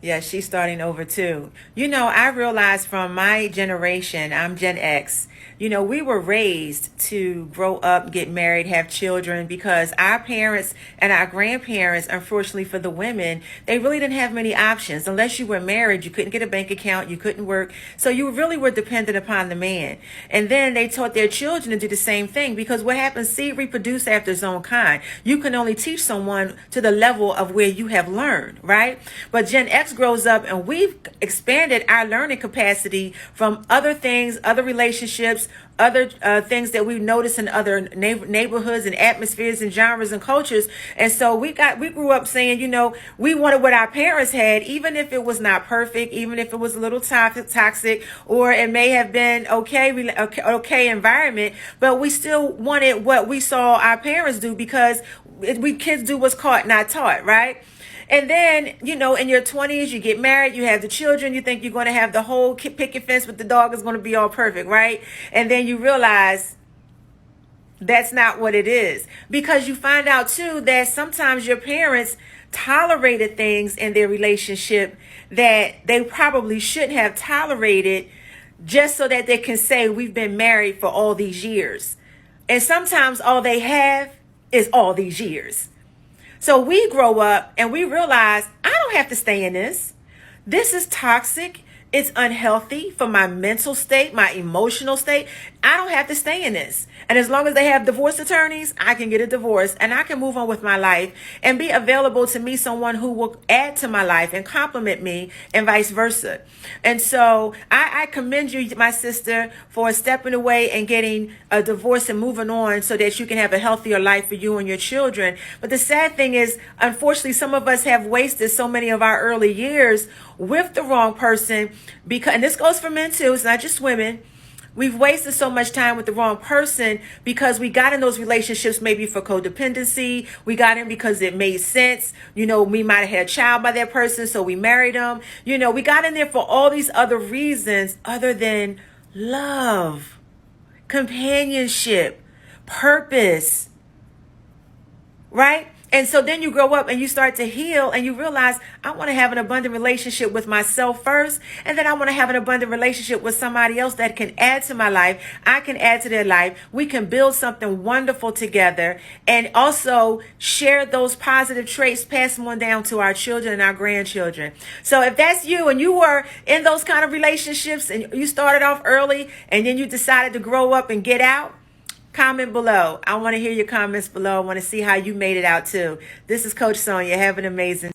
Yeah, she's starting over too. I realized from my generation, I'm Gen X, we were raised to grow up, get married, have children because our parents and our grandparents, unfortunately for the women, they really didn't have many options. Unless you were married, you couldn't get a bank account, you couldn't work. So you really were dependent upon the man. And then they taught their children to do the same thing because what happens, seed reproduce after its own kind. You can only teach someone to the level of where you have learned, right? But Gen X grows up and we've expanded our learning capacity from other things, other relationships, other things that we've noticed in other neighborhoods and atmospheres and genres and cultures. And so we grew up saying, we wanted what our parents had, even if it was not perfect, even if it was a little toxic, or it may have been okay environment, but we still wanted what we saw our parents do because we kids do what's caught, not taught, right? And then, in your 20s, you get married, you have the children, you think you're going to have the whole picket fence with the dog is going to be all perfect, right? And then you realize that's not what it is. Because you find out, too, that sometimes your parents tolerated things in their relationship that they probably shouldn't have tolerated just so that they can say, we've been married for all these years. And sometimes all they have is all these years. So we grow up and we realize I don't have to stay in this. This is toxic. It's unhealthy for my mental state, my emotional state. I don't have to stay in this. And as long as they have divorce attorneys, I can get a divorce and I can move on with my life and be available to me, someone who will add to my life and complement me and vice versa. And so I commend you, my sister, for stepping away and getting a divorce and moving on so that you can have a healthier life for you and your children. But the sad thing is, unfortunately, some of us have wasted so many of our early years with the wrong person because, and this goes for men too, it's not just women. We've wasted so much time with the wrong person because we got in those relationships maybe for codependency. We got in because it made sense. We might have had a child by that person, so we married them. We got in there for all these other reasons other than love, companionship, purpose, right? And so then you grow up and you start to heal and you realize I want to have an abundant relationship with myself first. And then I want to have an abundant relationship with somebody else that can add to my life. I can add to their life. We can build something wonderful together and also share those positive traits, pass them on down to our children and our grandchildren. So if that's you and you were in those kind of relationships and you started off early and then you decided to grow up and get out, comment below. I want to hear your comments below. I want to see how you made it out too. This is Coach Sonia. Have an amazing